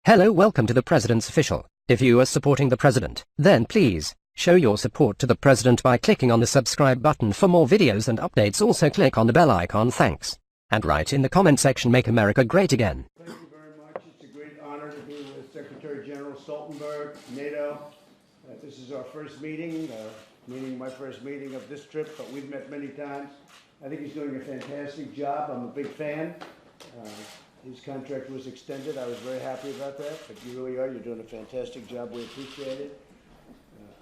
Hello, welcome to the President's Official. If you are supporting the President, then please show your support to the President by clicking on the subscribe button for more videos and updates. Also click on the bell icon. Thanks. And write in the comment section, make America great again. Thank you very much. It's a great honor to be with Secretary General Stoltenberg, NATO. This is our first meeting, my first meeting of this trip, but we've met many times. I think he's doing a fantastic job. I'm a big fan. His contract was extended. I was very happy about that, but you really are. You're doing a fantastic job. We appreciate it.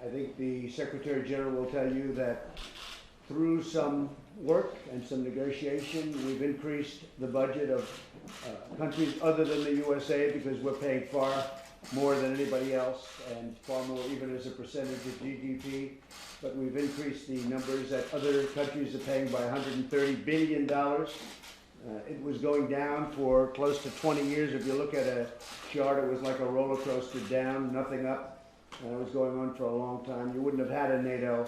I think the Secretary General will tell you that through some work and some negotiation, we've increased the budget of countries other than the USA because we're paying far more than anybody else and far more even as a percentage of GDP. But we've increased the numbers that other countries are paying by $130 billion. It was going down for close to 20 years. If you look at a chart, it was like a roller coaster, down, nothing up. And it was going on for a long time. You wouldn't have had a NATO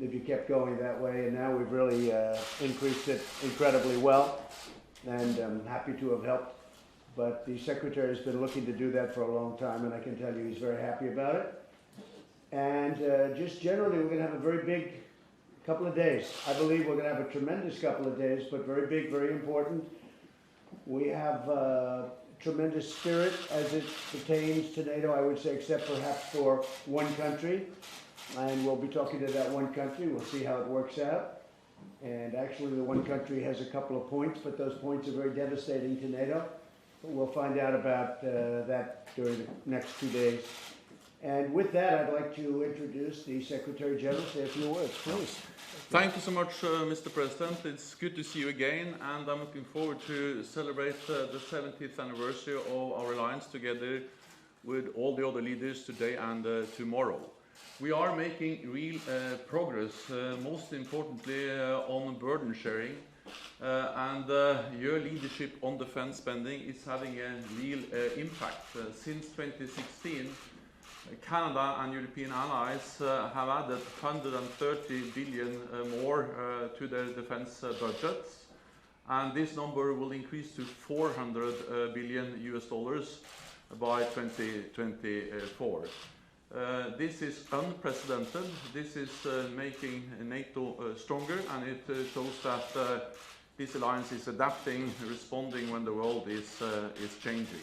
if you kept going that way. And now we've really increased it incredibly well. And I'm happy to have helped. But the Secretary has been looking to do that for a long time, and I can tell you he's very happy about it. And just generally, we're going to have a very big couple of days. I believe we're going to have a tremendous couple of days, but very big, very important. We have tremendous spirit as it pertains to NATO, I would say, except perhaps for one country. And we'll be talking to that one country. We'll see how it works out. And actually, the one country has a couple of points, but those points are very devastating to NATO. But we'll find out about that during the next 2 days. And with that, I'd like to introduce the Secretary General. Say a few words, please. Thank you so much, Mr. President. It's good to see you again, and I'm looking forward to celebrate the 70th anniversary of our alliance together with all the other leaders today and tomorrow. We are making real progress, most importantly on burden sharing, and your leadership on defense spending is having a real impact. Since 2016, Canada and European allies have added 130 billion more to their defense budgets, and this number will increase to 400 billion US dollars by 2024. This is unprecedented. This is making NATO stronger, and it shows that this alliance is adapting, responding when the world is changing.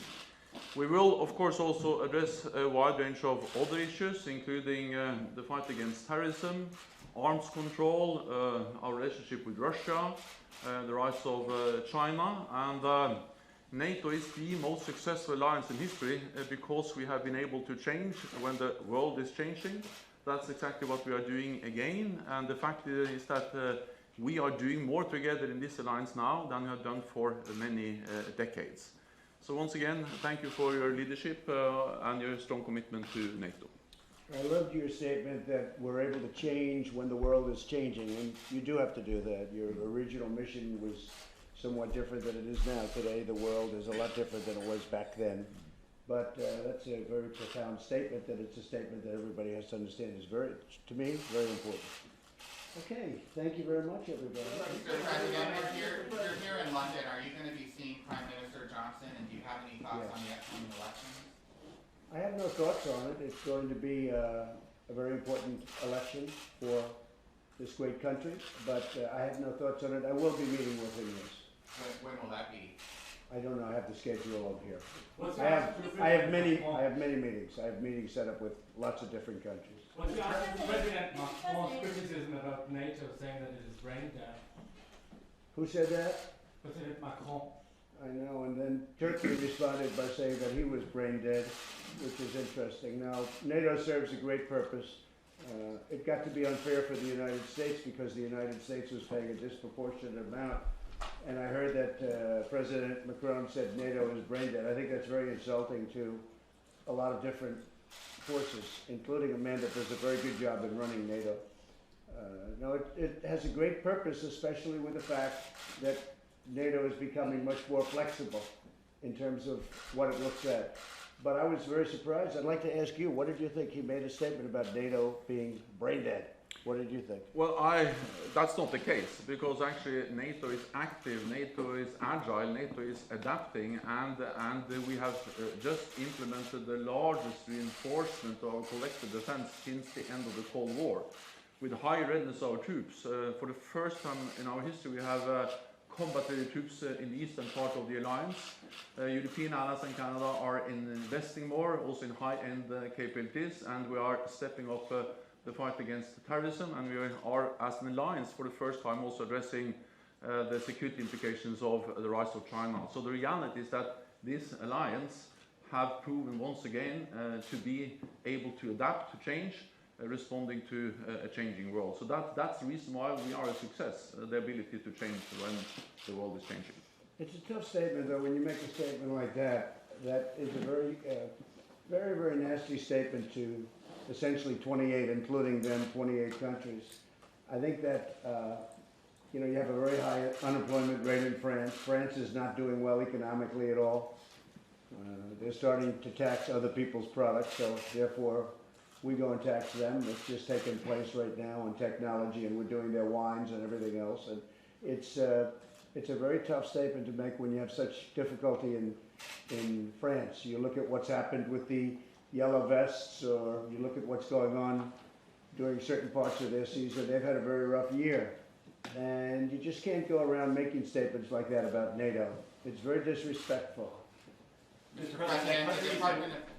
We will, of course, also address a wide range of other issues, including the fight against terrorism, arms control, our relationship with Russia, the rise of China, and NATO is the most successful alliance in history because we have been able to change when the world is changing. That's exactly what we are doing again, and the fact is that we are doing more together in this alliance now than we have done for many decades. So once again, thank you for your leadership and your strong commitment to NATO. I loved your statement that we're able to change when the world is changing, and you do have to do that. Your original mission was somewhat different than it is now. Today, the world is a lot different than it was back then. But that's a very profound statement, that it's a statement that everybody has to understand is very, to me, very important. Okay, thank you very much, everybody. Mr. President, you're here in London. Are you going to be seeing Prime Minister Johnson, and do you have any thoughts on the upcoming elections? I have no thoughts on it. It's going to be a very important election for this great country, but I have no thoughts on it. I will be meeting with him, yes. When will that be? I don't know. I have the schedule over here. I have many meetings. I have meetings set up with lots of different countries. What's your answer to President Macron's criticism about NATO, saying that it is brain dead? Who said that? President Macron. I know, and then Turkey responded by saying that he was brain dead, which is interesting. Now, NATO serves a great purpose. It got to be unfair for the United States because the United States was paying a disproportionate amount. And I heard that President Macron said NATO is brain dead. I think that's very insulting to a lot of different forces, including a man that does a very good job in running NATO. No, it has a great purpose, especially with the fact that NATO is becoming much more flexible in terms of what it looks at. But I was very surprised. I'd like to ask you, what did you think? He made a statement about NATO being brain dead. What did you think? Well, that's not the case, because actually NATO is active, NATO is agile, NATO is adapting, and we have just implemented the largest reinforcement of our collective defense since the end of the Cold War, with high readiness of our troops. For the first time in our history, we have combat-ready troops in the eastern part of the alliance. European allies and Canada are investing more, also in high-end capabilities, and we are stepping up the fight against terrorism, and we are, as an alliance, for the first time also addressing the security implications of the rise of China. So the reality is that this alliance have proven once again to be able to adapt, to change, responding to a changing world. So that's the reason why we are a success, the ability to change when the world is changing. It's a tough statement, though, when you make a statement like that. That is a very, very nasty statement to essentially 28, including them, 28 countries. I think that, you know, you have a very high unemployment rate in France. France is not doing well economically at all. They're starting to tax other people's products, so therefore we go and tax them. It's just taking place right now in technology, and we're doing their wines and everything else. And it's a very tough statement to make when you have such difficulty in France. You look at what's happened with the yellow vests, or you look at what's going on during certain parts of their season. They've had a very rough year. And you just can't go around making statements like that about NATO. It's very disrespectful. Mr. President,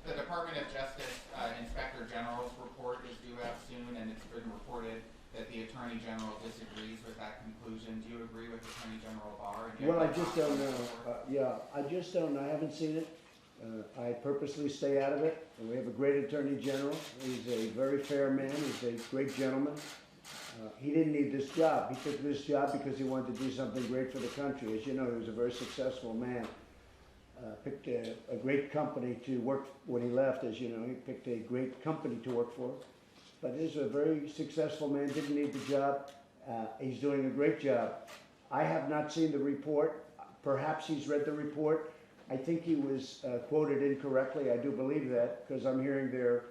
the Department of Justice Inspector General's report is due out soon, and it's been reported that the Attorney General disagrees with that conclusion. Do you agree with Attorney General Barr? Well, I just don't know. I just don't know. I haven't seen it. I purposely stay out of it. And we have a great Attorney General. He's a very fair man. He's a great gentleman. He didn't need this job. He took this job because he wanted to do something great for the country. As you know, he was a very successful man. Picked a great company to work when he left. As you know, he picked a great company to work for. But he's a very successful man. Didn't need the job. He's doing a great job. I have not seen the report. Perhaps he's read the report. I think he was quoted incorrectly. I do believe that, because I'm hearing the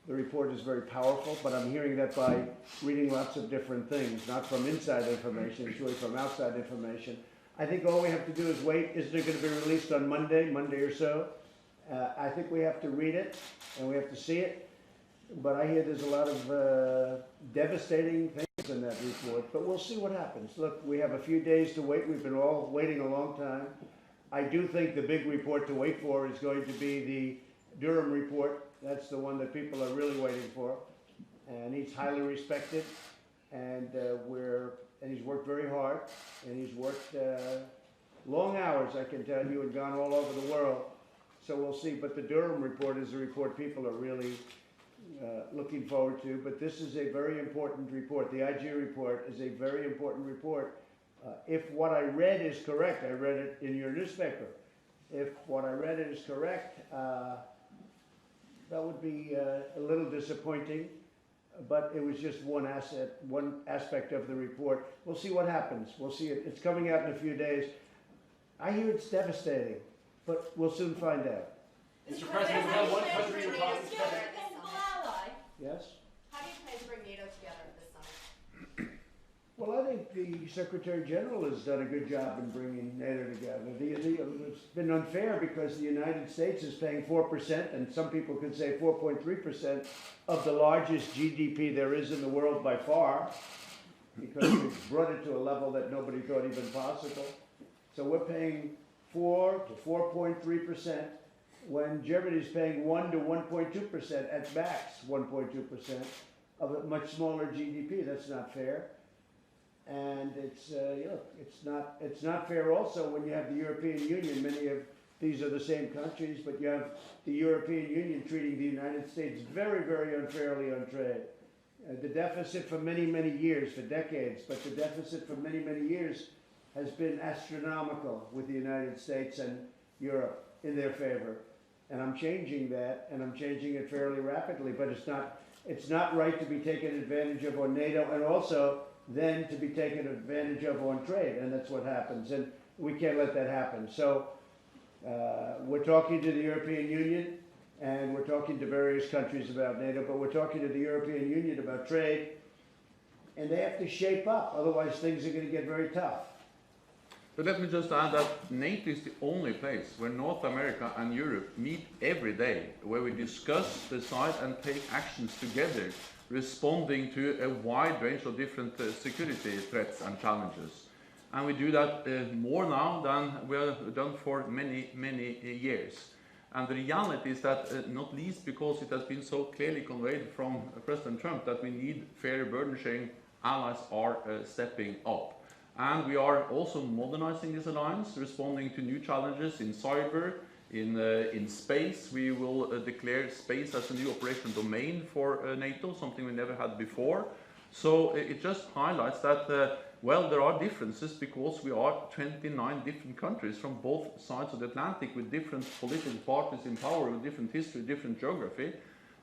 report is very powerful, but I'm hearing that by reading lots of different things, not from inside information, it's really from outside information. I think all we have to do is wait. Is it going to be released on Monday or so? I think we have to read it, and we have to see it. But I hear there's a lot of devastating things in that report, but we'll see what happens. Look, we have a few days to wait. We've been all waiting a long time. I do think the big report to wait for is going to be the Durham report. That's the one that people are really waiting for. And he's highly respected, and he's worked very hard, and he's worked long hours, I can tell you, and gone all over the world. So we'll see. But the Durham report is a report people are really looking forward to. But this is a very important report. The IG report is a very important report. If what I read is correct, I read it in your newspaper. If what I read is correct, that would be a little disappointing, but it was just one aspect of the report. We'll see what happens. We'll see it. It's coming out in a few days. I hear it's devastating, but we'll soon find out. Mr. President, we have one country you're talking to. Yes? How do you plan to bring NATO together this summer? Well, I think the Secretary General has done a good job in bringing NATO together. It's been unfair because the United States is paying 4%, and some people could say 4.3% of the largest GDP there is in the world by far, because we've brought it to a level that nobody thought even possible. So we're paying 4 to 4.3%, when Germany's paying 1 to 1.2%, at max 1.2% of a much smaller GDP. That's not fair. And it's it's not fair also when you have the European Union. Many of these are the same countries, but you have the European Union treating the United States very, very unfairly on trade. The deficit for many, many years, for decades, but the deficit for many, many years has been astronomical with the United States and Europe in their favor. And I'm changing that, and I'm changing it fairly rapidly, but it's not right to be taken advantage of on NATO, and also then to be taken advantage of on trade, and that's what happens, and we can't let that happen. So we're talking to the European Union, and we're talking to various countries about NATO, but we're talking to the European Union about trade, and they have to shape up, otherwise things are going to get very tough. But let me just add that NATO is the only place where North America and Europe meet every day, where we discuss, decide and take actions together, responding to a wide range of different security threats and challenges. And we do that more now than we have done for many, many years. And the reality is that, not least because it has been so clearly conveyed from President Trump that we need fair burden sharing, allies are stepping up. And we are also modernizing this alliance, responding to new challenges in cyber, in space. We will declare space as a new operational domain for NATO, something we never had before. So it just highlights that, well, there are differences because we are 29 different countries from both sides of the Atlantic with different political parties in power, with different history, different geography.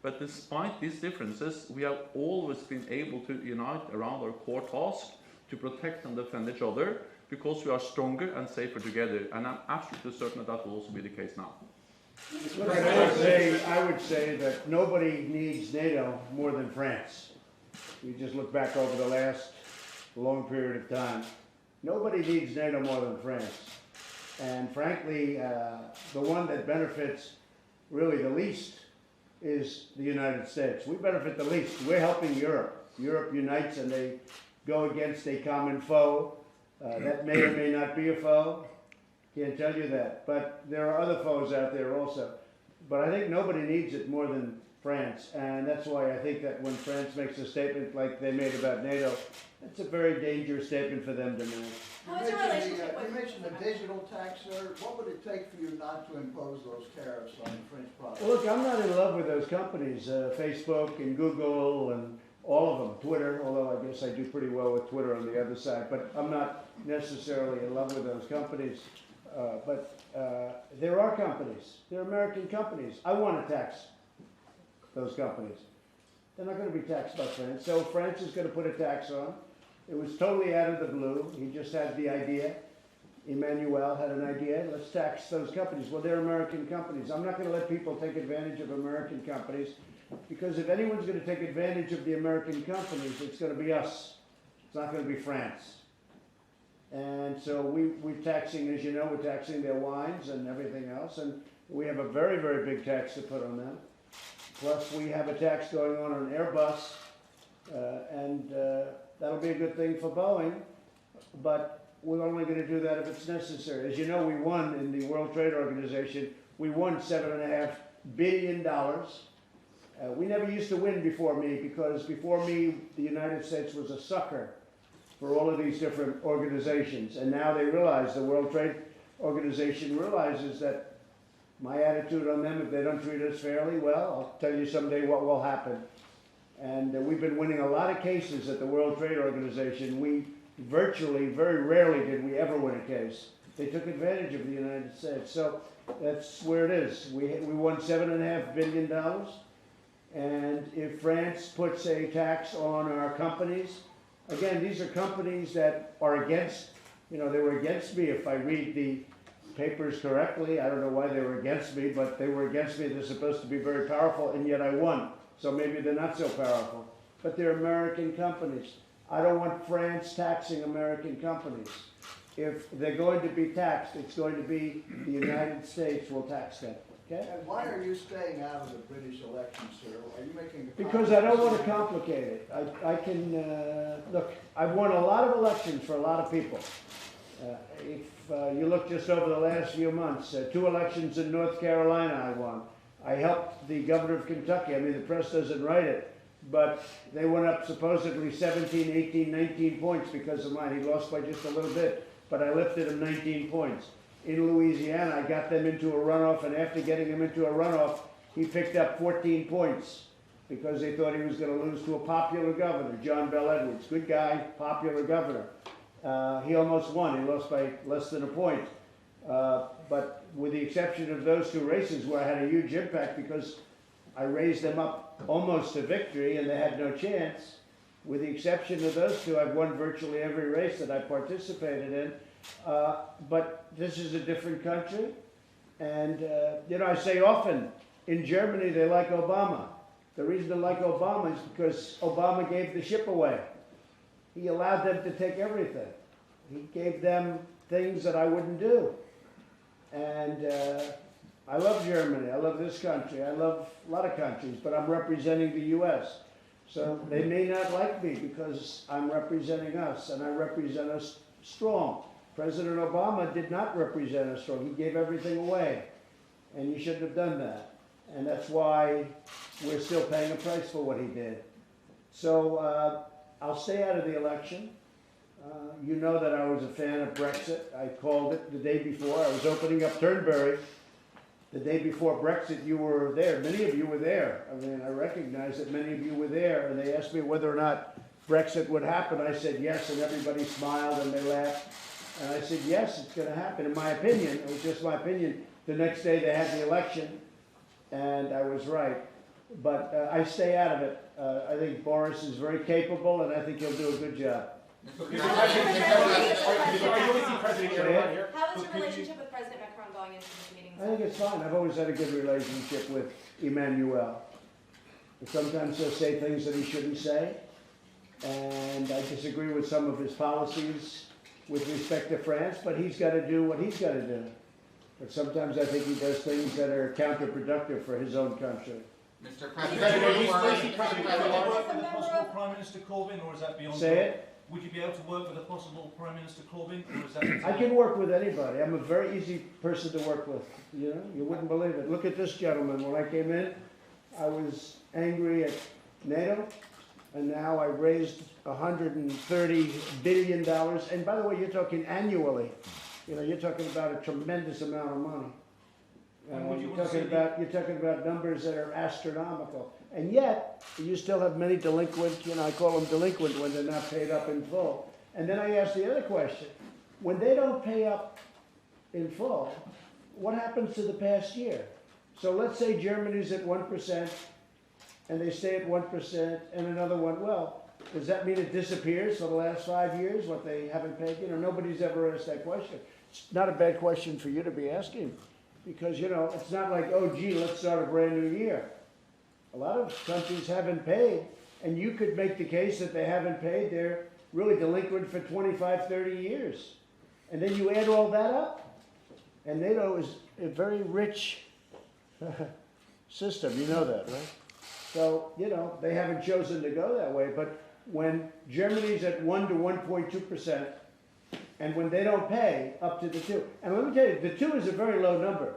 But despite these differences, we have always been able to unite around our core task to protect and defend each other because we are stronger and safer together. And I'm absolutely certain that will also be the case now. Look, I would say that nobody needs NATO more than France. You just look back over the last long period of time. Nobody needs NATO more than France. And frankly, the one that benefits really the least is the United States. We benefit the least. We're helping Europe. Europe unites and they go against a common foe. That may or may not be a foe. Can't tell you that. But there are other foes out there also. But I think nobody needs it more than France. And that's why I think that when France makes a statement like they made about NATO, that's a very dangerous statement for them to make. What's your relationship with? You mentioned the digital tax, sir. What would it take for you not to impose those tariffs on French products? Well, look, I'm not in love with those companies, Facebook and Google and all of them, Twitter, although I guess I do pretty well with Twitter on the other side, but I'm not necessarily in love with those companies. But there are companies, they're American companies. I want to tax those companies. They're not going to be taxed by France. So France is going to put a tax on. It was totally out of the blue. He just had the idea. Emmanuel had an idea. Let's tax those companies. Well, they're American companies. I'm not going to let people take advantage of American companies because if anyone's going to take advantage of the American companies, it's going to be us. It's not going to be France. And so we're taxing, as you know, we're taxing their wines and everything else. And we have a very, very big tax to put on them. Plus, we have a tax going on Airbus, and that'll be a good thing for Boeing, but we're only going to do that if it's necessary. As you know, we won in the World Trade Organization, we won $7.5 billion. We never used to win before me because before me, the United States was a sucker for all of these different organizations. And now they realize, the World Trade Organization realizes that my attitude on them, if they don't treat us fairly, well, I'll tell you someday what will happen. And we've been winning a lot of cases at the World Trade Organization. We virtually, very rarely did we ever win a case. They took advantage of the United States. So that's where it is. We won $7.5 billion. And if France puts a tax on our companies, again, these are companies that are against, they were against me if I read the papers correctly. I don't know why they were against me, but they were against me. They're supposed to be very powerful, and yet I won. So maybe they're not so powerful. But they're American companies. I don't want France taxing American companies. If they're going to be taxed, it's going to be the United States will tax them. Okay? And why are you staying out of the British election, sir? Are you making a Because I don't want to complicate it. I can, look, I've won a lot of elections for a lot of people. If you look just over the last few months, 2 elections in North Carolina I won. I helped the governor of Kentucky. I mean, the press doesn't write it, but they went up supposedly 17, 18, 19 points because of mine. He lost by just a little bit, but I lifted him 19 points. In Louisiana, I got them into a runoff, and after getting him into a runoff, he picked up 14 points because they thought he was going to lose to a popular governor, John Bell Edwards. Good guy, popular governor. He almost won. He lost by less than a point. But with the exception of those 2 races where I had a huge impact because I raised them up almost to victory and they had no chance, with the exception of those 2, I've won virtually every race that I participated in. But this is a different country. And, I say often, in Germany they like Obama. The reason they like Obama is because Obama gave the ship away. he allowed them to take everything. He gave them things that I wouldn't do. And I love Germany, I love this country, I love a lot of countries, but I'm representing the US. So they may not like me because I'm representing us, and I represent us strong. President Obama did not represent us strong. He gave everything away, and he shouldn't have done that. And that's why we're still paying a price for what he did. So I'll stay out of the election. You know that I was a fan of Brexit. I called it the day before. I was opening up Turnberry. The day before Brexit, you were there. Many of you were there. I mean, I recognize that many of you were there, and they asked me whether or not Brexit would happen. I said yes, and everybody smiled and they laughed. And I said, yes, it's going to happen. In my opinion, it was just my opinion. The next day they had the election, and I was right. But I stay out of it. I think Boris is very capable, and I think he'll do a good job. How is your Say relationship with President Macron going into this meeting? I think it's fine. I've always had a good relationship with Emmanuel. Sometimes he'll say things that he shouldn't say, and I disagree with some of his policies with respect to France, but he's got to do what he's got to do. But sometimes I think he does things that are counterproductive for his own country. Mr. Would you President, be you able were- to work with a possible Prime Minister Corbyn, or is that beyond? Say it. Would you be able to work with a possible Prime Minister Corbyn, or is that? I can work with anybody. I'm a very easy person to work with. You know, you wouldn't believe it. Look at this gentleman. When I came in, I was angry at NATO, and now I raised $130 billion. And by the way, you're talking annually. You know, you're talking about a tremendous amount of money. And would you You're want to talking about numbers that are astronomical. And yet, you still have many delinquent, you know, I call them delinquent when they're not paid up in full. And then I ask the other question. When they don't pay up in full, what happens to the past year? So let's say Germany's at 1%, and they stay at 1%, and another one, well, does that mean it disappears for the last 5 years, what they haven't paid? You know, nobody's ever asked that question. It's not a bad question for you to be asking, because, you know, it's not like, oh, gee, let's start a brand new year. A lot of countries haven't paid, and you could make the case that they haven't paid. They're really delinquent for 25, 30 years. And then you add all that up, and NATO is a very rich system. You know that, right? So, you know, they haven't chosen to go that way. But when Germany's at 1 to 1.2%, and when they don't pay up to the 2, and let me tell you, the 2 is a very low number.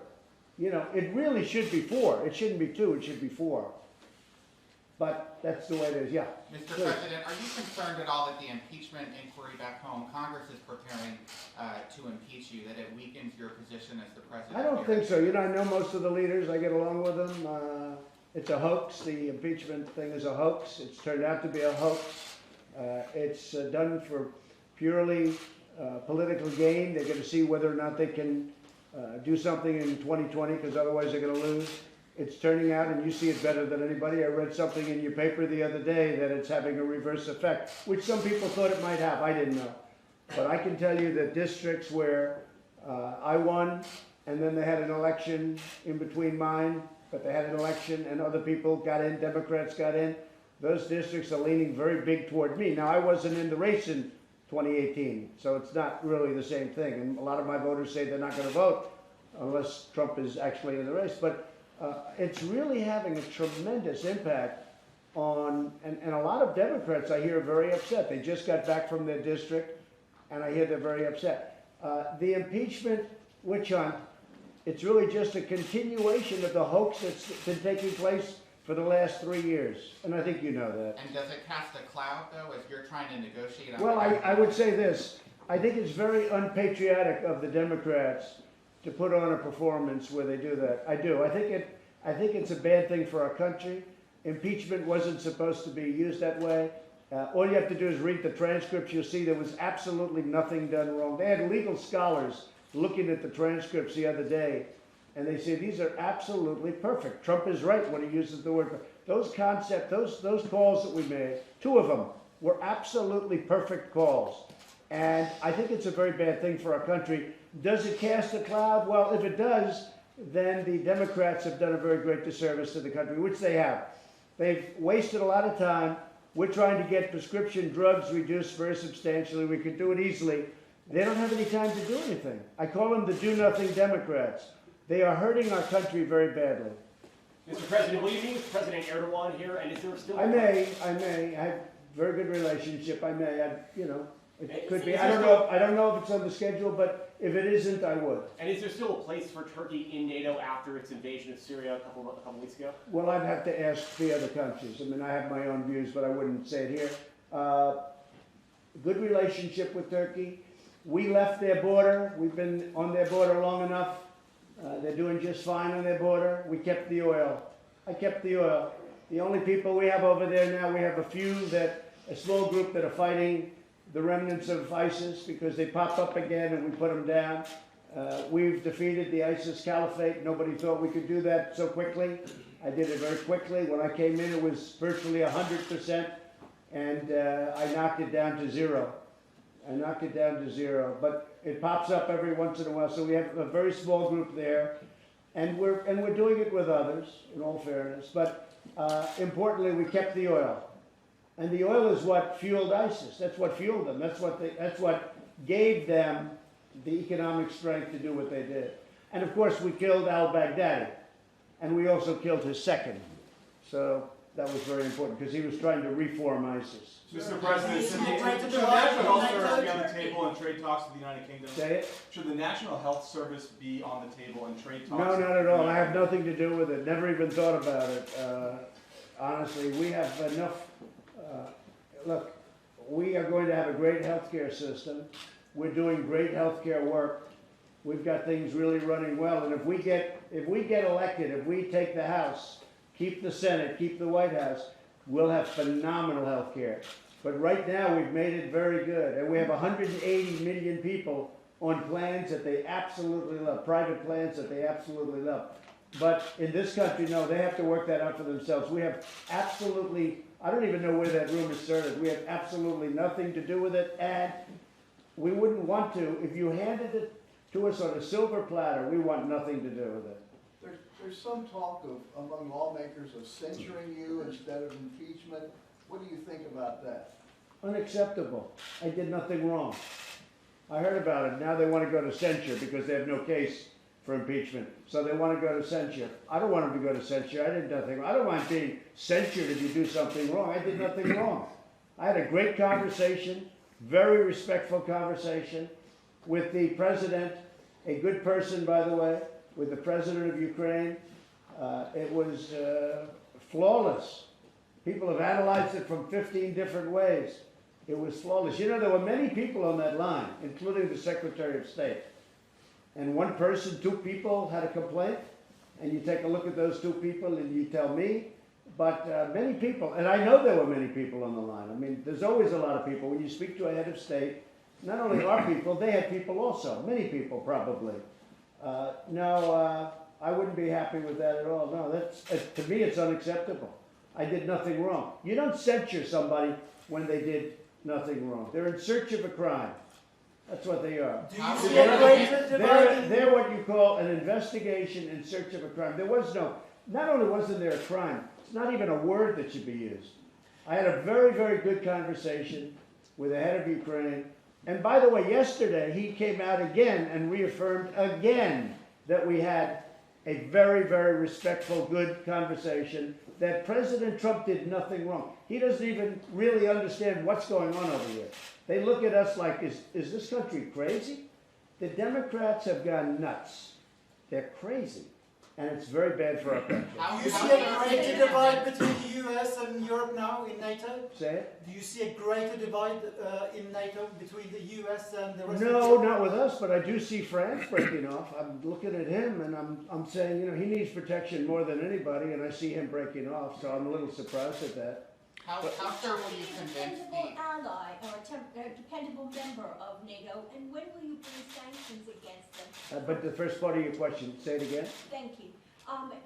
You know, it really should be 4. It shouldn't be 2, it should be 4. But that's the way it is, yeah. Mr. Please. President, are you concerned at all that the impeachment inquiry back home, Congress is preparing to impeach you, that it weakens your position as the president? I don't think so. You know, I know most of the leaders. I get along with them. It's a hoax. The impeachment thing is a hoax. It's turned out to be a hoax. It's done for purely political gain. They're going to see whether or not they can do something in 2020, because otherwise they're going to lose. It's turning out, and you see it better than anybody. I read something in your paper the other day that it's having a reverse effect, which some people thought it might have. I didn't know. But I can tell you that districts where I won, and then they had an election in between mine, but they had an election and other people got in, Democrats got in, those districts are leaning very big toward me. Now, I wasn't in the race in 2018, so it's not really the same thing. And a lot of my voters say they're not going to vote unless Trump is actually in the race. But it's really having a tremendous impact on, and a lot of Democrats I hear are very upset. They just got back from their district, and I hear they're very upset. The impeachment witch hunt, it's really just a continuation of the hoax that's been taking place for the last 3 years, and I think you know that. And does it cast a cloud, though, as you're trying to negotiate on... Well, I would say this. I think it's very unpatriotic of the Democrats to put on a performance where they do that. I do. I think it's a bad thing for our country. Impeachment wasn't supposed to be used that way. All you have to do is read the transcripts. You'll see there was absolutely nothing done wrong. They had legal scholars looking at the transcripts the other day, and they say these are absolutely perfect. Trump is right when he uses the word perfect. Those concepts, those calls that we made, 2 of them were absolutely perfect calls. And I think it's a very bad thing for our country. Does it cast a cloud? Well, if it does, then the Democrats have done a very great disservice to the country, which they have. They've wasted a lot of time We're trying to get prescription drugs reduced very substantially. We could do it easily. They don't have any time to do anything. I call them the do-nothing Democrats. They are hurting our country very badly. Mr. President, will you meet with President Erdogan here, and is there still... I may. I have a very good relationship. I may. It could be. I don't know if it's on the schedule, but if it isn't, I would. And is there still a place for Turkey in NATO after its invasion of Syria a couple weeks ago? Well, I'd have to ask the other countries. I mean, I have my own views, but I wouldn't say it here. Good relationship with Turkey. We left their border. We've been on their border long enough. They're doing just fine on their border. We kept the oil. I kept the oil. The only people we have over there now, we have a small group that are fighting the remnants of ISIS because they pop up again and we put them down. We've defeated the ISIS caliphate. Nobody thought we could do that so quickly. I did it very quickly. When I came in, it was virtually 100%, and I knocked it down to zero. But it pops up every once in a while. So we have a very small group there, and we're doing it with others, in all fairness. But importantly, we kept the oil, and the oil is what fueled ISIS. That's what fueled them. That's what gave them the economic strength to do what they did. And of course, we killed al-Baghdadi, and we also killed his second. So that was very important because he was trying to reform ISIS. Mr. President, should the National Health Service be on the table in trade talks with the United Kingdom? Say it? Should the National Health Service be on the table in trade talks? No, not at all. I have nothing to do with it. Never even thought about it. Honestly, we have enough. Look, we are going to have a great healthcare system. We're doing great healthcare work. We've got things really running well. And if we get elected, if we take the House, keep the Senate, keep the White House, we'll have phenomenal healthcare. But right now, we've made it very good. And we have 180 million people on plans that they absolutely love, private plans that they absolutely love. But in this country, no, they have to work that out for themselves. We have absolutely, I don't even know where that rumor started. We have absolutely nothing to do with it, and we wouldn't want to. If you handed it to us on a silver platter, we want nothing to do with it. There's some talk among lawmakers of censuring you instead of impeachment. What do you think about that? Unacceptable. I did nothing wrong. I heard about it. Now they want to go to censure because they have no case for impeachment. So they want to go to censure. I don't want them to go to censure. I did nothing wrong. I don't mind being censured if you do something wrong. I did nothing wrong. I had a great conversation, very respectful conversation with the president, a good person, by the way, with the president of Ukraine. It was flawless. People have analyzed it from 15 different ways. It was flawless. You know, there were many people on that line, including the Secretary of State. And one person, two people had a complaint, and you take a look at those two people and you tell me. But many people, and I know there were many people on the line. I mean, there's always a lot of people. When you speak to a head of state, not only our people, they had people also, many people probably. No, I wouldn't be happy with that at all. No, to me, it's unacceptable. I did nothing wrong. You don't censure somebody when they did nothing wrong. They're in search of a crime. That's what they are. They're what you call an investigation in search of a crime. There was no, not only wasn't there a crime, it's not even a word that should be used. I had a very, very good conversation with the head of Ukraine. And by the way, yesterday he came out again and reaffirmed again that we had a very, very respectful, good conversation, that President Trump did nothing wrong. He doesn't even really understand what's going on over here. They look at us like, is this country crazy? The Democrats have gone nuts. They're crazy. And it's very bad for our country. Do you see a greater divide between the US and Europe now in NATO? Say it? Do you see a greater divide in NATO between the US and the rest of No, Europe? not with us, but I do see France breaking off. I'm looking at him and I'm saying, you know, he needs protection more than anybody, and I see him breaking off, so I'm a little surprised at that. How sure will you convince a dependable the... ally or a dependable member of NATO, and when will you bring sanctions against them? But the first part of your question, say it again. Thank you.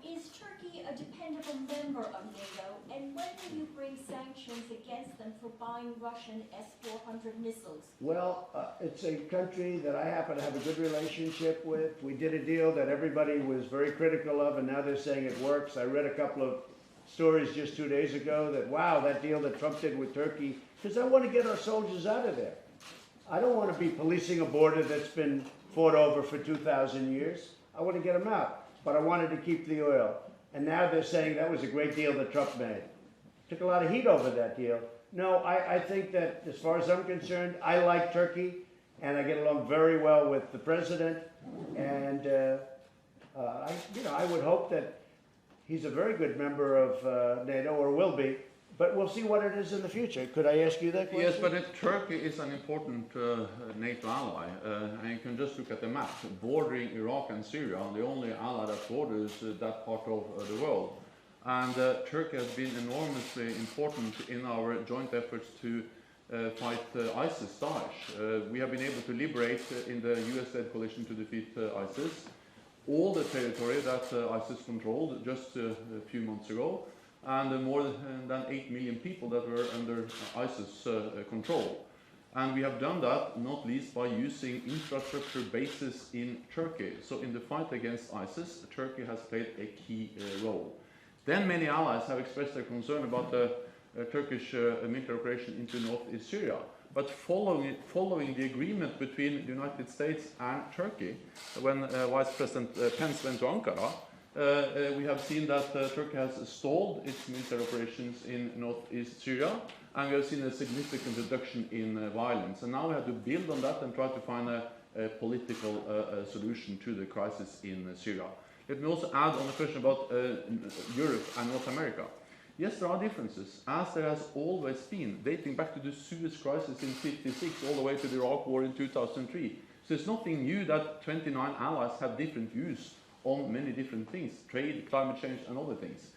Is Turkey a dependable member of NATO, and when will you bring sanctions against them for buying Russian S-400 missiles? Well, it's a country that I happen to have a good relationship with. We did a deal that everybody was very critical of, and now they're saying it works. I read a couple of stories just 2 days ago that, wow, that deal that Trump did with Turkey, because I want to get our soldiers out of there. I don't want to be policing a border that's been fought over for 2,000 years. I want to get them out, but I wanted to keep the oil. And now they're saying that was a great deal that Trump made. Took a lot of heat over that deal. No, I think that as far as I'm concerned, I like Turkey, and I get along very well with the president. And I would hope that he's a very good member of NATO, or will be. But we'll see what it is in the future. Could I ask you that question? Yes, but Turkey is an important NATO ally. And you can just look at the map. Bordering Iraq and Syria, the only ally that borders that part of the world. And Turkey has been enormously important in our joint efforts to fight ISIS, Daesh. We have been able to liberate in the US-led coalition to defeat ISIS all the territory that ISIS controlled just a few months ago, and more than 8 million people that were under ISIS control. And we have done that not least by using infrastructure bases in Turkey. So in the fight against ISIS, Turkey has played a key role. Then many allies have expressed their concern about the Turkish military operation into northeast Syria. But following the agreement between the United States and Turkey, when Vice President Pence went to Ankara, we have seen that Turkey has stalled its military operations in northeast Syria, and we have seen a significant reduction in violence. And now we have to build on that and try to find a political solution to the crisis in Syria. Let me also add on the question about Europe and North America. Yes, there are differences, as there has always been, dating back to the Suez Crisis in '56 all the way to the Iraq War in 2003. So it's nothing new that 29 allies have different views on many different things, trade, climate change and other things.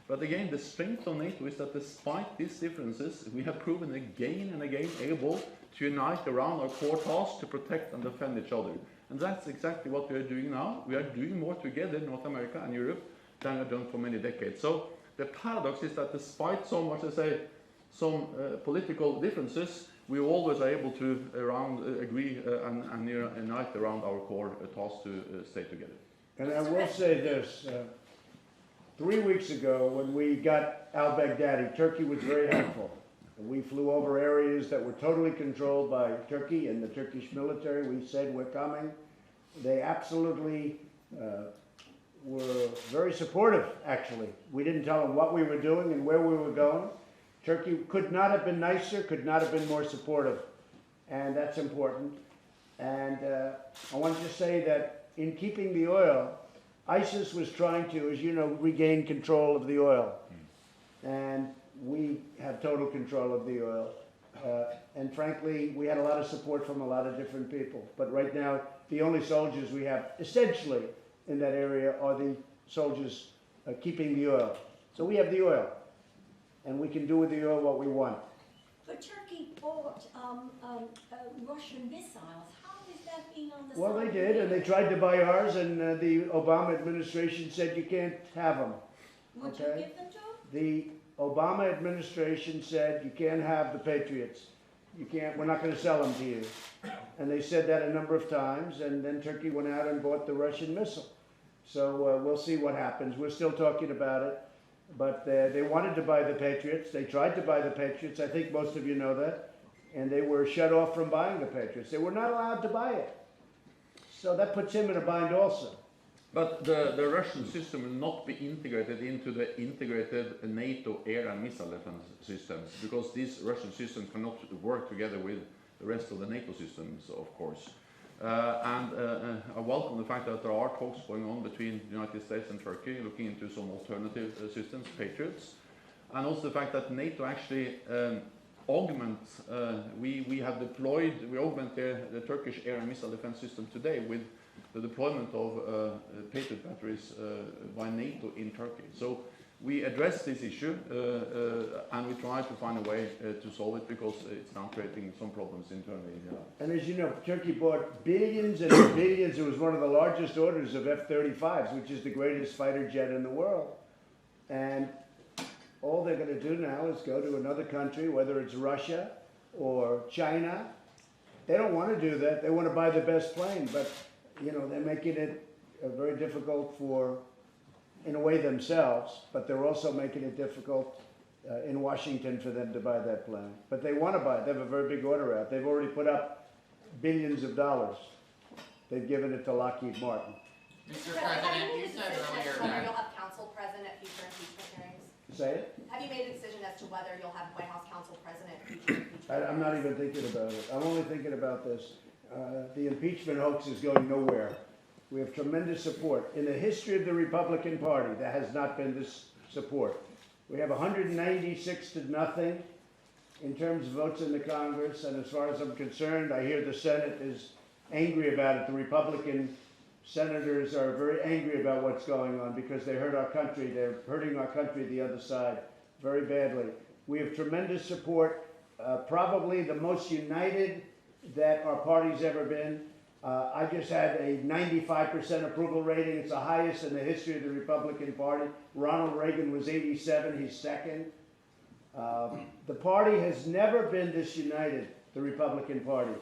But again, the strength of NATO is that despite these differences, we have proven again and again able to unite around our core task to protect and defend each other. And that's exactly what we are doing now. We are doing more together, North America and Europe, than we have done for many decades. So the paradox is that despite so much, some political differences, we always are able to agree and unite around our core task to stay together. And I will say this, 3 weeks ago when we got al-Baghdadi, Turkey was very helpful. We flew over areas that were totally controlled by Turkey and the Turkish military. We said, we're coming. They absolutely were very supportive, actually. We didn't tell them what we were doing and where we were going. Turkey could not have been nicer, could not have been more supportive. And that's important. And I want to just say that in keeping the oil, ISIS was trying to, as you know, regain control of the oil. And we have total control of the oil. And frankly, we had a lot of support from a lot of different people. But right now, the only soldiers we have essentially in that area are the soldiers keeping the oil. So we have the oil, and we can do with the oil what we want. But Turkey bought Russian missiles. How is that being on the Well, side they of did, and they tried to buy ours, and the Obama administration said you can't have them. Would you give them to them? The Obama administration said you can't have the Patriots. You can't, we're not going to sell them to you. And they said that a number of times, and then Turkey went out and bought the Russian missile. So we'll see what happens. We're still talking about it. But they wanted to buy the Patriots. They tried to buy the Patriots. I think most of you know that. And they were shut off from buying the Patriots. They were not allowed to buy it. So that puts him in a bind also. But the Russian system will not be integrated into the integrated NATO air and missile defense systems, because these Russian systems cannot work together with the rest of the NATO systems, of course. I welcome the fact that there are talks going on between the United States and Turkey, looking into some alternative systems, Patriots, and also the fact that NATO actually augments, we augment the Turkish air and missile defense system today with the deployment of Patriot batteries by NATO in Turkey. So we address this issue and we try to find a way to solve it, because it's now creating some problems internally in Iraq. And as you know, Turkey bought billions and billions. It was one of the largest orders of F-35s, which is the greatest fighter jet in the world. And all they're going to do now is go to another country, whether it's Russia or China. They don't want to do that. They want to buy the best plane. But, you know, they're making it very difficult for in a way themselves, but they're also making it difficult in Washington for them to buy that plant. But they want to buy it. They have a very big order out. They've already put up billions of dollars. They've given it to Lockheed Martin. Mr. President, you said earlier whether that. you'll have counsel present at future impeachment hearings? Say it? Have you made a decision as to whether you'll have White House counsel present at future impeachment I'm not even thinking about it. I'm only thinking about this. The impeachment hoax is going nowhere. We have tremendous support. In the history of the Republican Party, there has not been this support. We have 196 to nothing in terms of votes in the Congress, and as far as I'm concerned, I hear the Senate is angry about it. The Republican senators are very angry about what's going on because they hurt our country. They're hurting our country, the other side, very badly. We have tremendous support, probably the most united that our party's ever been. I just had a 95% approval rating. It's the highest in the history of the Republican Party. Ronald Reagan was 87, he's second. The party has never been this united, the Republican Party.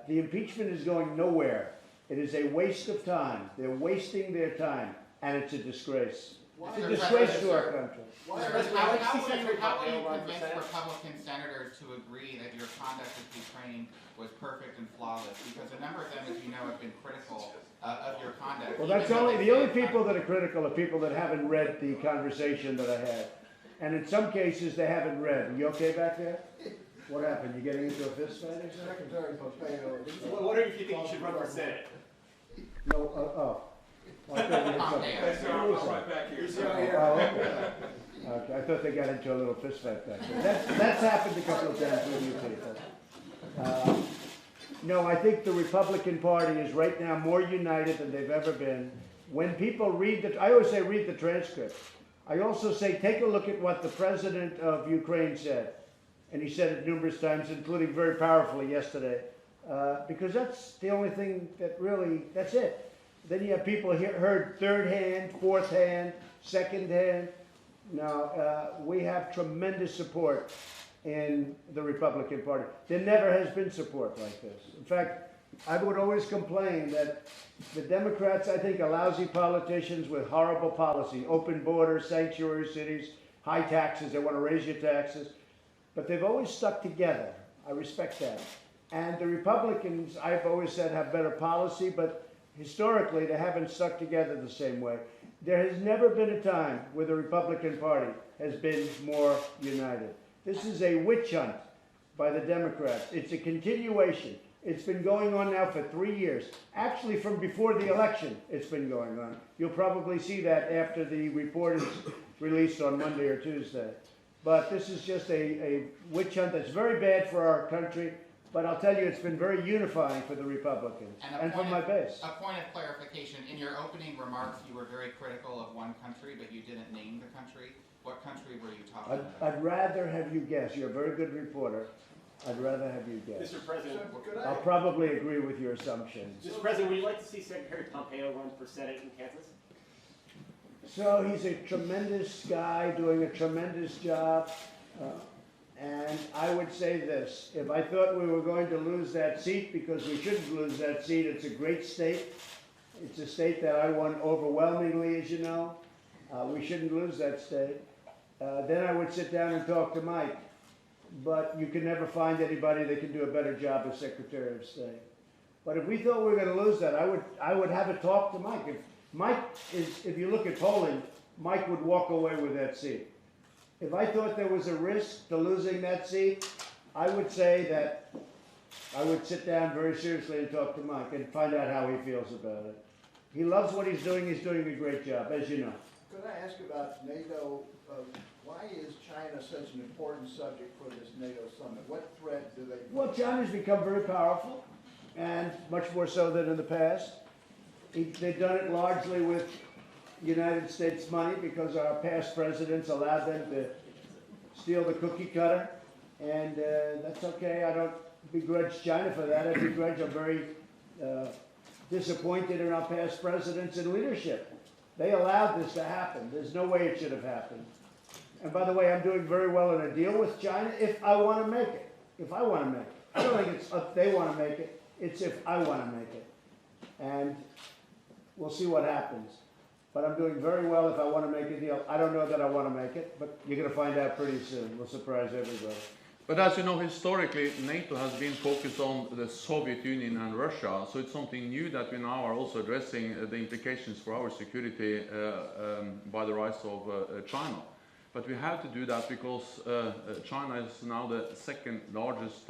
The impeachment is going nowhere. It is a waste of time. They're wasting their time, and it's a disgrace. It's a disgrace to our country. How will you convince Republican senators to agree that your conduct of Ukraine was perfect and flawless? Because a number of them, as you know, have been critical of your conduct. Well, that's the only people that are critical are people that haven't read the conversation that I had. And in some cases, they haven't read. Are you okay back there? What happened? You getting into a fist fight or something? Secretary Pompeo. I'm wondering if you think you should run for Senate. No, oh. I thought you had something. Right back here. Oh, okay. Okay, I thought they got into a little fist fight back there. That's happened a couple of times with you people. No, I think the Republican Party is right now more united than they've ever been. When people read I always say read the transcript. I also say take a look at what the president of Ukraine said. And he said it numerous times, including very powerfully yesterday. Because that's the only thing that really, that's it. Then you have people heard third hand, fourth hand, second hand. Now, we have tremendous support in the Republican Party. There never has been support like this. In fact, I would always complain that the Democrats, I think, are lousy politicians with horrible policy. Open borders, sanctuary cities, high taxes. They want to raise your taxes. But they've always stuck together. I respect that. And the Republicans, I've always said, have better policy, but historically, they haven't stuck together the same way. There has never been a time where the Republican Party has been more united. This is a witch hunt by the Democrats. It's a continuation. It's been going on now for 3 years. Actually, from before the election, it's been going on. You'll probably see that after the report is released on Monday or Tuesday. But this is just a witch hunt that's very bad for our country. But I'll tell you, it's been very unifying for the Republicans and for my base. A point of clarification. In your opening remarks, you were very critical of one country, but you didn't name the country. What country were you talking about? I'd rather have you guess. You're a very good reporter. I'd rather have you guess. Mr. President, I'll probably agree with your assumptions. Mr. President, would you like to see Secretary Pompeo run for Senate in Kansas? So he's a tremendous guy doing a tremendous job. And I would say this, if I thought we were going to lose that seat, because we shouldn't lose that seat, it's a great state. It's a state that I won overwhelmingly, as you know. We shouldn't lose that state. Then I would sit down and talk to Mike. But you can never find anybody that can do a better job as Secretary of State. But if we thought we were going to lose that, I would have a talk to Mike. If you look at polling, Mike would walk away with that seat. If I thought there was a risk to losing that seat, I would say that I would sit down very seriously and talk to Mike and find out how he feels about it. He loves what he's doing. He's doing a great job, as you know. Could I ask about NATO? Why is China such an important subject for this NATO summit? What threat do they... Well, China's become very powerful, and much more so than in the past. They've done it largely with United States money because our past presidents allowed them to steal the cookie cutter, and that's okay. I don't begrudge China for that. I'm very disappointed in our past presidents and leadership. They allowed this to happen. There's no way it should have happened. And by the way, I'm doing very well in a deal with China if I want to make it. If I want to make it. I don't think it's if they want to make it. It's if I want to make it. And we'll see what happens. but I'm doing very well if I want to make a deal. I don't know that I want to make it, but you're going to find out pretty soon. We'll surprise everybody. But as you know, historically, NATO has been focused on the Soviet Union and Russia, so it's something new that we now are also addressing the implications for our security by the rise of China. But we have to do that because China is now the second largest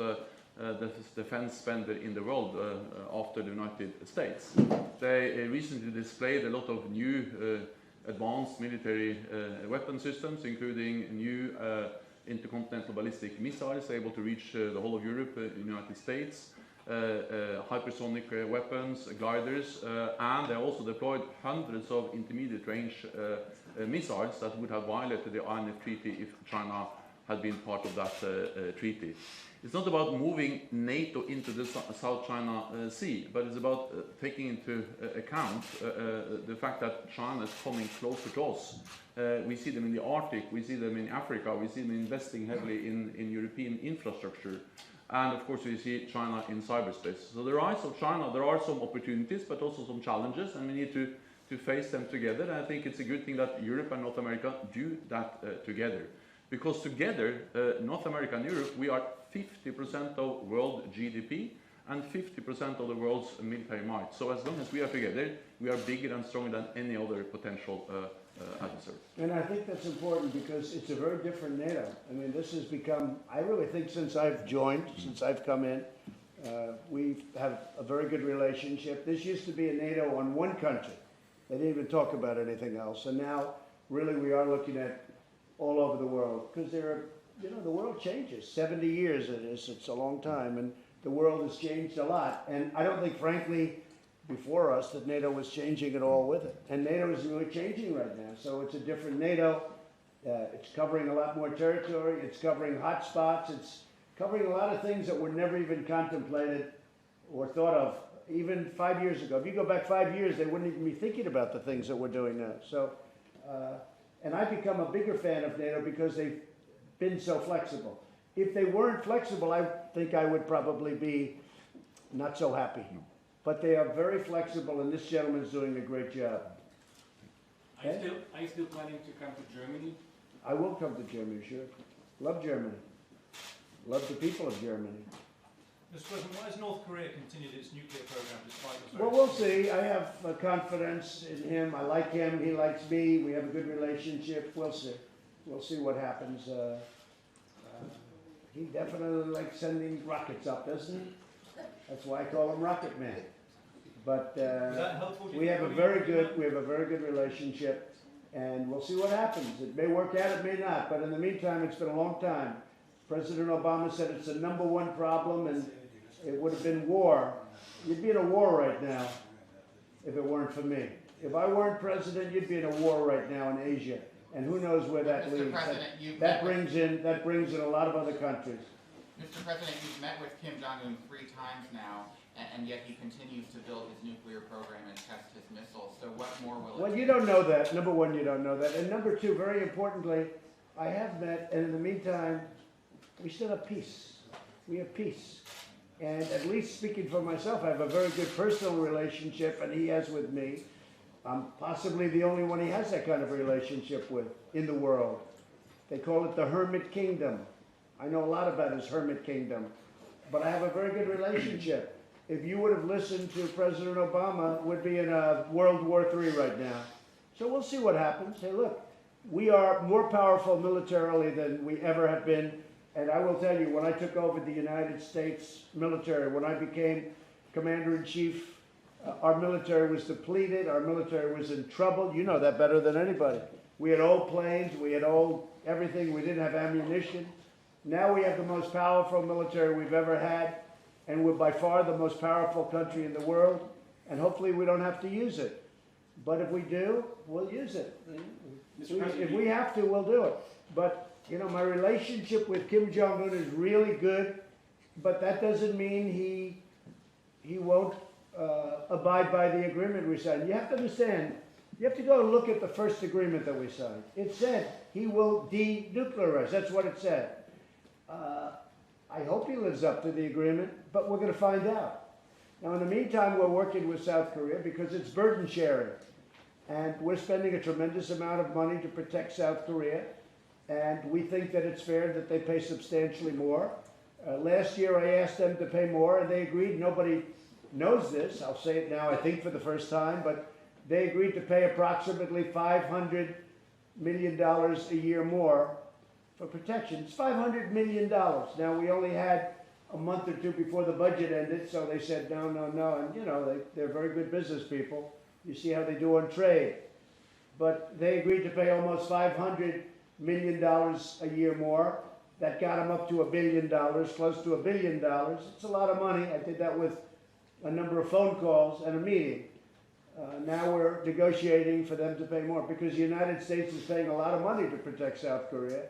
defense spender in the world after the United States. They recently displayed a lot of new advanced military weapon systems, including new intercontinental ballistic missiles able to reach the whole of Europe, United States, hypersonic weapons, gliders, and they also deployed hundreds of intermediate range missiles that would have violated the INF Treaty if China had been part of that treaty. It's not about moving NATO into the South China Sea, but it's about taking into account the fact that China is coming closer to us. We see them in the Arctic, we see them in Africa, we see them investing heavily in European infrastructure, and of course we see China in cyberspace. So the rise of China, there are some opportunities, but also some challenges, and we need to face them together. And I think it's a good thing that Europe and North America do that together. Because together, North America and Europe, we are 50% of world GDP and 50% of the world's military might. So as long as we are together, we are bigger and stronger than any other potential adversary. And I think that's important because it's a very different NATO. I mean, this has become, I really think since I've joined, since I've come in, we have a very good relationship. This used to be a NATO on one country. They didn't even talk about anything else. And now, really, we are looking at all over the world because there are, you know, the world changes. 70 years it is, it's a long time, and the world has changed a lot. And I don't think, frankly, before us that NATO was changing at all with it. And NATO is really changing right now. So it's a different NATO. It's covering a lot more territory. It's covering hot spots. It's covering a lot of things that were never even contemplated or thought of even 5 years ago. If you go back 5 years, they wouldn't even be thinking about the things that we're doing now. So, and I've become a bigger fan of NATO because they've been so flexible. If they weren't flexible, I think I would probably be not so happy. But they are very flexible, and this gentleman's doing a great job. Are you still planning to come to Germany? I will come to Germany, sure. Love Germany. Love the people of Germany. Mr. President, why has North Korea continued its nuclear program despite the... Well, we'll see. I have confidence in him. I like him. He likes me. We have a good relationship. We'll see. We'll see what happens. He definitely likes sending rockets up, doesn't he? That's why I call him Rocket Man. But we have a very good relationship, and we'll see what happens. It may work out, it may not. But in the meantime, it's been a long time. President Obama said it's the #1 problem, and it would have been war. You'd be in a war right now if it weren't for me. If I weren't president, you'd be in a war right now in Asia, and who knows where that leads. That brings in a lot of other countries. Mr. President, you've met with Kim Jong-un 3 times now, and yet he continues to build his nuclear program and test his missiles. So what more will it Well, take? you don't know that. #1, you don't know that. And #2, very importantly, I have met, and in the meantime, we still have peace. We have peace. And at least speaking for myself, I have a very good personal relationship, and he has with me. I'm possibly the only one he has that kind of relationship with in the world. They call it the Hermit Kingdom. I know a lot about his Hermit Kingdom, but I have a very good relationship. If you would have listened to President Obama, we'd be in a World War III right now. So we'll see what happens. Hey, look, we are more powerful militarily than we ever have been. And I will tell you, when I took over the United States military, when I became Commander-in-Chief, our military was depleted, our military was in trouble. You know that better than anybody. We had old planes, we had old everything, we didn't have ammunition. Now we have the most powerful military we've ever had, and we're by far the most powerful country in the world, and hopefully we don't have to use it. But if we do, we'll use it. If we have to, we'll do it. But, you know, my relationship with Kim Jong-un is really good, but that doesn't mean he won't abide by the agreement we signed. You have to understand, you have to go and look at the first agreement that we signed. It said he will denuclearize. That's what it said. I hope he lives up to the agreement, but we're going to find out. Now, in the meantime, we're working with South Korea because it's burden sharing. And we're spending a tremendous amount of money to protect South Korea. And we think that it's fair that they pay substantially more. Last year I asked them to pay more and they agreed. Nobody knows this. I'll say it now, I think for the first time, but they agreed to pay approximately $500 million a year more for protection. It's $500 million. Now we only had a month or two before the budget ended, so they said no, no, no. And you know, they're very good business people. You see how they do on trade. But they agreed to pay almost $500 million a year more. That got them up to $1 billion, close to $1 billion. It's a lot of money. I did that with a number of phone calls and a meeting. Now we're negotiating for them to pay more because the United States is paying a lot of money to protect South Korea.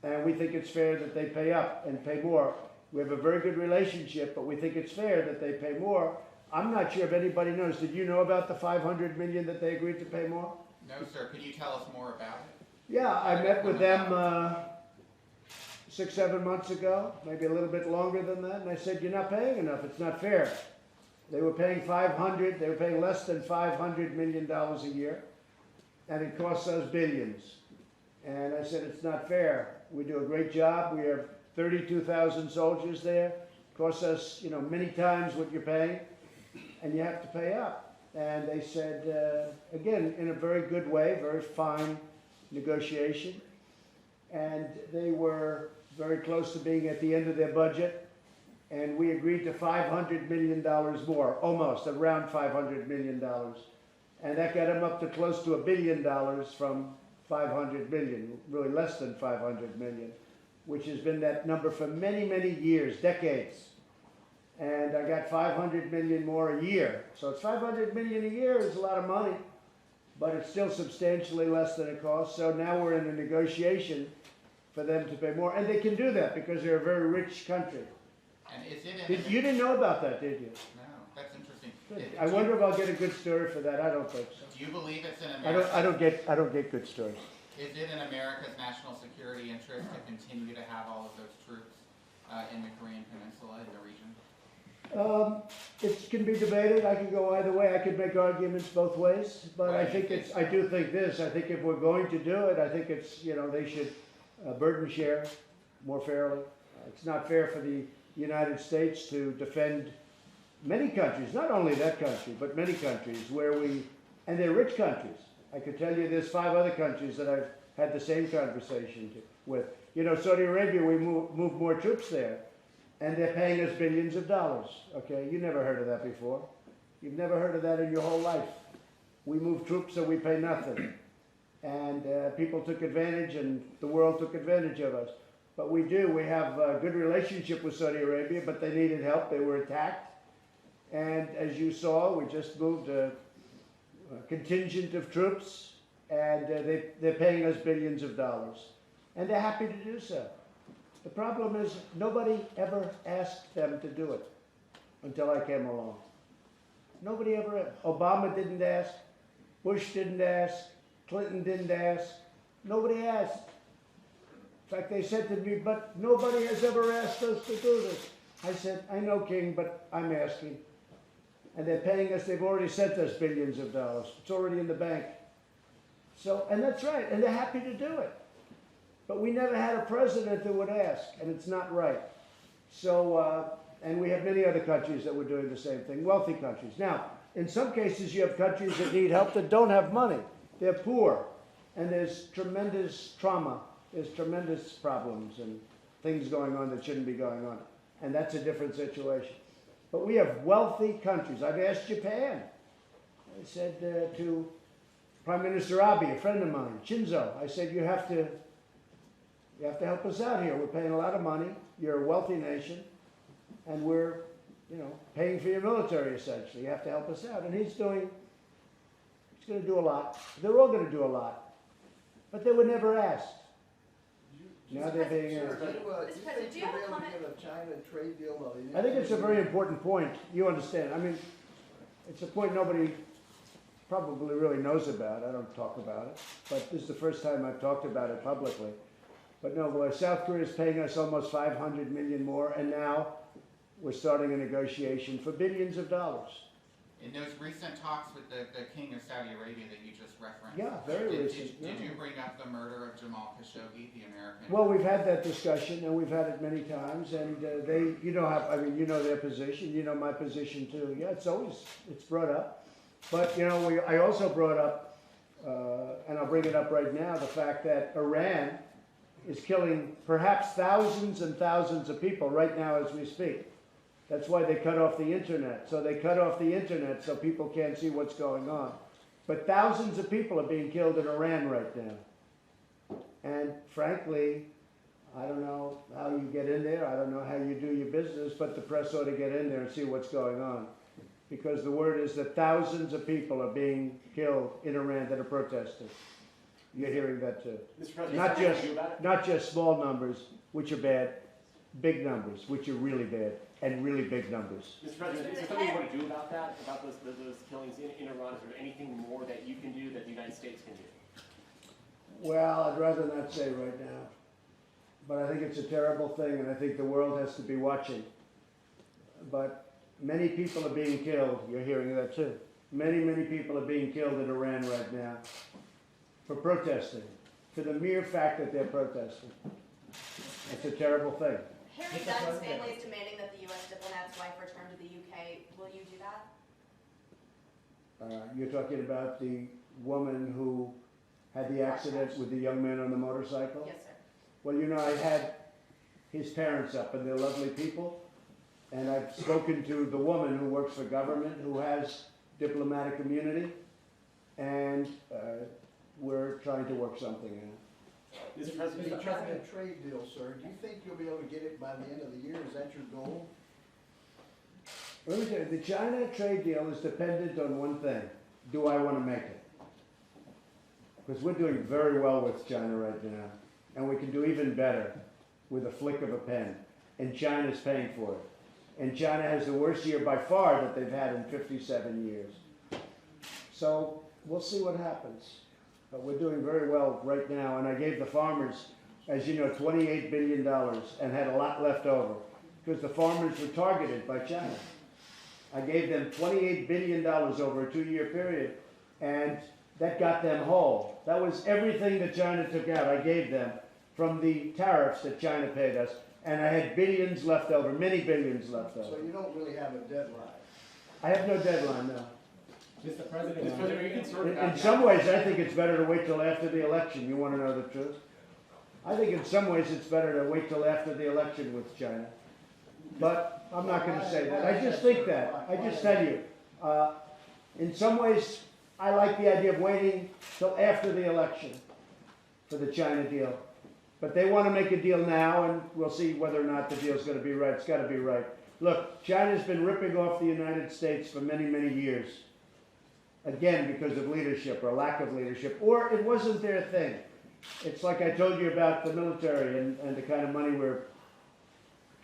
And we think it's fair that they pay up and pay more. We have a very good relationship, but we think it's fair that they pay more. I'm not sure if anybody knows. Did you know about the $500 million that they agreed to pay more? No, sir. Could you tell us more about it? Yeah, I met with them 6, 7 months ago, maybe a little bit longer than that, and I said, you're not paying enough. It's not fair. They were paying they were paying less than $500 million a year, and it costs us billions. And I said, it's not fair. We do a great job. We have 32,000 soldiers there. It costs us, you know, many times what you're paying, and you have to pay up. And they said, again, in a very good way, very fine negotiation. And they were very close to being at the end of their budget. And we agreed to $500 million more, almost, around $500 million. And that got them up to close to $1 billion from $500 million, really less than $500 million, which has been that number for many, many years, decades. And I got $500 million more a year. So it's $500 million a year is a lot of money, but it's still substantially less than it costs. So now we're in a negotiation for them to pay more. And they can do that because they're a very rich country. And is it You didn't know about that, did you? No, that's interesting. I wonder if I'll get a good story for that. I don't think so. Do you believe it's in America? I don't get good stories. Is it in America's national security interest to continue to have all of those troops in the Korean Peninsula, in the region? It can be debated. I can go either way. I could make arguments both ways. But I think I do think this. I think if we're going to do it, I think it's, you know, they should burden share more fairly. It's not fair for the United States to defend many countries, not only that country, but many countries and they're rich countries. I could tell you there's 5 other countries that I've had the same conversation with. You know, Saudi Arabia, we move more troops there, and they're paying us billions of dollars, okay? You never heard of that before. You've never heard of that in your whole life. We move troops so we pay nothing. And people took advantage, and the world took advantage of us. But we have a good relationship with Saudi Arabia, but they needed help. They were attacked. And as you saw, we just moved a contingent of troops, and they're paying us billions of dollars. And they're happy to do so. The problem is nobody ever asked them to do it until I came along. Nobody ever asked. Obama didn't ask. Bush didn't ask. Clinton didn't ask. Nobody asked. In fact, they said to me, but nobody has ever asked us to do this. I said, I know, King, but I'm asking. And they're paying us, they've already sent us billions of dollars. It's already in the bank. So, and that's right, and they're happy to do it. But we never had a president that would ask, and it's not right. So, and we have many other countries that were doing the same thing, wealthy countries. Now, in some cases, you have countries that need help that don't have money. They're poor, and there's tremendous trauma. There's tremendous problems and things going on that shouldn't be going on. And that's a different situation. But we have wealthy countries. I've asked Japan. I said to Prime Minister Abe, a friend of mine, Shinzo, I said, you have to help us out here. We're paying a lot of money. You're a wealthy nation. And we're, you know, paying for your military, essentially. You have to help us out. And he's going to do a lot. They're all going to do a lot. But they were never asked. Now they're being asked. Do you have a comment? China trade deal? I think it's a very important point. You understand. I mean, it's a point nobody probably really knows about. I don't talk about it. But this is the first time I've talked about it publicly. But no, South Korea is paying us almost $500 million more, and now we're starting a negotiation for billions of dollars. In those recent talks with the King of Saudi Arabia that you just referenced, Yeah, very recent. Did you bring up the murder of Jamal Khashoggi, the American? Well, we've had that discussion, and we've had it many times, and they, you know how, I mean, you know their position, you know my position too. Yeah, it's brought up. But, you know, I also brought up, and I'll bring it up right now, the fact that Iran is killing perhaps thousands and thousands of people right now as we speak. That's why they cut off the internet. So they cut off the internet so people can't see what's going on. But thousands of people are being killed in Iran right now. And frankly, I don't know how you get in there. I don't know how you do your business, but the press ought to get in there and see what's going on. Because the word is that thousands of people are being killed in Iran that are protesting. You're hearing that too. Not just small numbers, which are bad, big numbers, which are really bad, and really big numbers. Mr. President, is there something you want to do about that, about those killings in Iran? Is there anything more that you can do that the United States can do? Well, I'd rather not say right now. But I think it's a terrible thing, and I think the world has to be watching. But many people are being killed. You're hearing that too. Many, many people are being killed in Iran right now for protesting, for the mere fact that they're protesting. It's a terrible thing. Harry Dunn's family is demanding that the U.S. diplomat's wife return to the U.K. Will you do that? You're talking about the woman who had the accident with the young man on the motorcycle? Yes, sir. Well, you know, I had his parents up, and they're lovely people. And I've spoken to the woman who works for government, who has diplomatic immunity, and we're trying to work something out. Mr. President, the China trade deal, sir, do you think you'll be able to get it by the end of the year? Is that your goal? Let me tell you, the China trade deal is dependent on one thing. Do I want to make it? Because we're doing very well with China right now, and we can do even better with a flick of a pen, and China's paying for it. And China has the worst year by far that they've had in 57 years. So we'll see what happens. But we're doing very well right now. And I gave the farmers, as you know, $28 billion and had a lot left over because the farmers were targeted by China. I gave them $28 billion over a 2-year period, and that got them whole. That was everything that China took out. I gave them from the tariffs that China paid us. And I had billions left over, many billions left over. So you don't really have a deadline? I have no deadline, no. Mr. President, are you concerned about In some ways, I think it's better to wait till after the election. You want to know the truth? I think in some ways it's better to wait till after the election with China. But I'm not going to say that. I just think that. I just tell you. In some ways, I like the idea of waiting till after the election for the China deal. But they want to make a deal now, and we'll see whether or not the deal's going to be right. It's got to be right. Look, China's been ripping off the United States for many, many years. Again, because of leadership or lack of leadership, or it wasn't their thing. It's like I told you about the military and the kind of money we're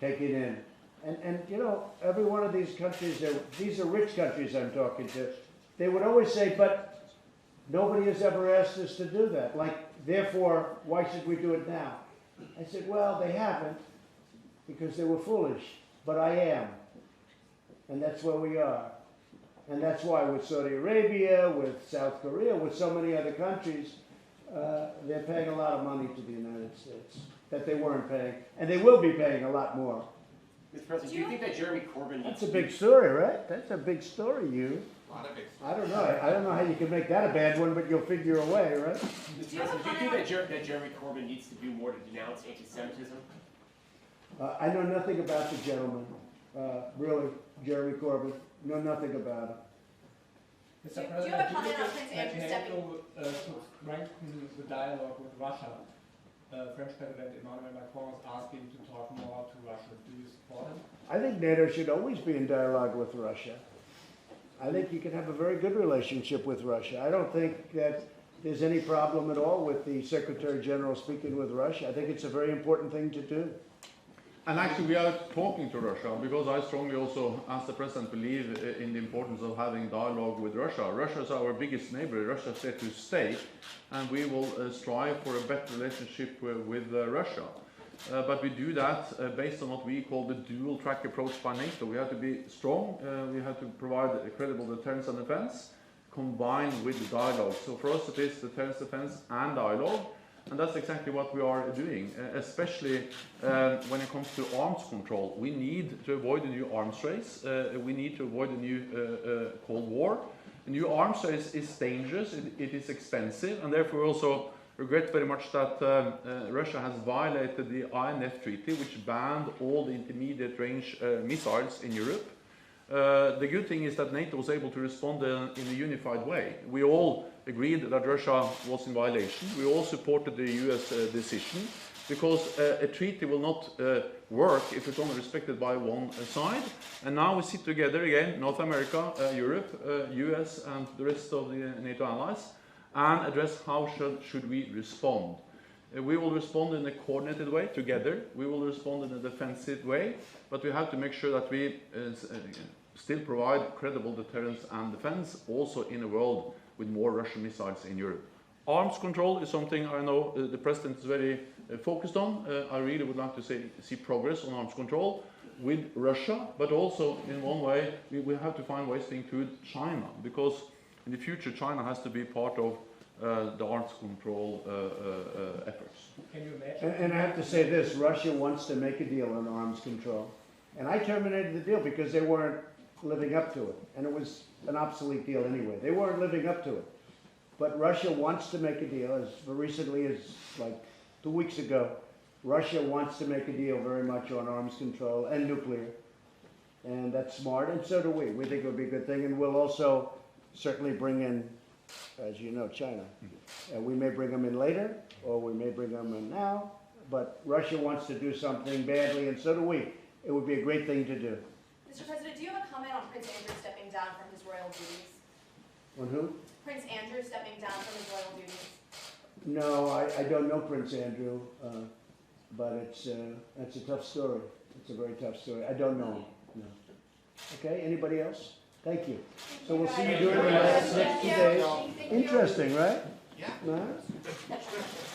taking in. And you know, every one of these countries, these are rich countries I'm talking to, they would always say, but nobody has ever asked us to do that. Like, therefore, why should we do it now? I said, well, they haven't because they were foolish, but I am. And that's where we are. And that's why with Saudi Arabia, with South Korea, with so many other countries, they're paying a lot of money to the United States that they weren't paying. And they will be paying a lot more. Mr. President, do you think that Jeremy Corbyn... That's a big story, right? That's a big story, you. A lot of big I don't know. I don't know how you can make that a bad one, but you'll figure a way, right? Mr. President, do you think that Jeremy Corbyn needs to do more to denounce anti-Semitism? I know nothing about the gentleman, really, Jeremy Corbyn. Know nothing about him. Mr. Do you have a comment on Prince Andrew stepping? To strengthen the dialogue with Russia, French President Emmanuel Macron is asking to talk more to Russia. Do you support him? I think NATO should always be in dialogue with Russia. I think you can have a very good relationship with Russia. I don't think that there's any problem at all with the Secretary General speaking with Russia. I think it's a very important thing to do. And actually, we are talking to Russia because I strongly also, as the President, believe in the importance of having dialogue with Russia. Russia is our biggest neighbor. Russia is there to stay, and we will strive for a better relationship with Russia. but we do that based on what we call the dual track approach by NATO. We have to be strong, we have to provide a credible deterrence and defense, combined with the dialogue. So for us it is deterrence, defense and dialogue, and that's exactly what we are doing, especially when it comes to arms control. We need to avoid a new arms race, we need to avoid a new Cold War. A new arms race is dangerous, it is expensive, and therefore we also regret very much that Russia has violated the INF Treaty, which banned all the intermediate range missiles in Europe. The good thing is that NATO was able to respond in a unified way. We all agreed that Russia was in violation. We all supported the US decision, because a treaty will not work if it's only respected by one side. And now we sit together again, North America, Europe, US and the rest of the NATO allies, and address how should we respond. We will respond in a coordinated way together. We will respond in a defensive way, but we have to make sure that we still provide credible deterrence and defense, also in a world with more Russian missiles in Europe. Arms control is something I know the President is very focused on. I really would like to see progress on arms control with Russia, but also in one way we have to find ways to include China, because in the future China has to be part of the arms control efforts. Can you imagine? And I have to say this, Russia wants to make a deal on arms control. And I terminated the deal because they weren't living up to it. And it was an obsolete deal anyway. They weren't living up to it. But Russia wants to make a deal, as recently as like 2 weeks ago. Russia wants to make a deal very much on arms control and nuclear. And that's smart, and so do we. We think it would be a good thing, and we'll also certainly bring in, as you know, China. We may bring them in later, or we may bring them in now, but Russia wants to do something badly, and so do we. It would be a great thing to do. Mr. President, do you have a comment on Prince Andrew stepping down from his royal duties? On who? Prince Andrew stepping down from his royal duties? No, I don't know Prince Andrew, but it's a tough story. It's a very tough story. I don't know him, no. Okay, anybody else? Thank you. So we'll see you during the next 2 days. Interesting, right? Yeah. Nice.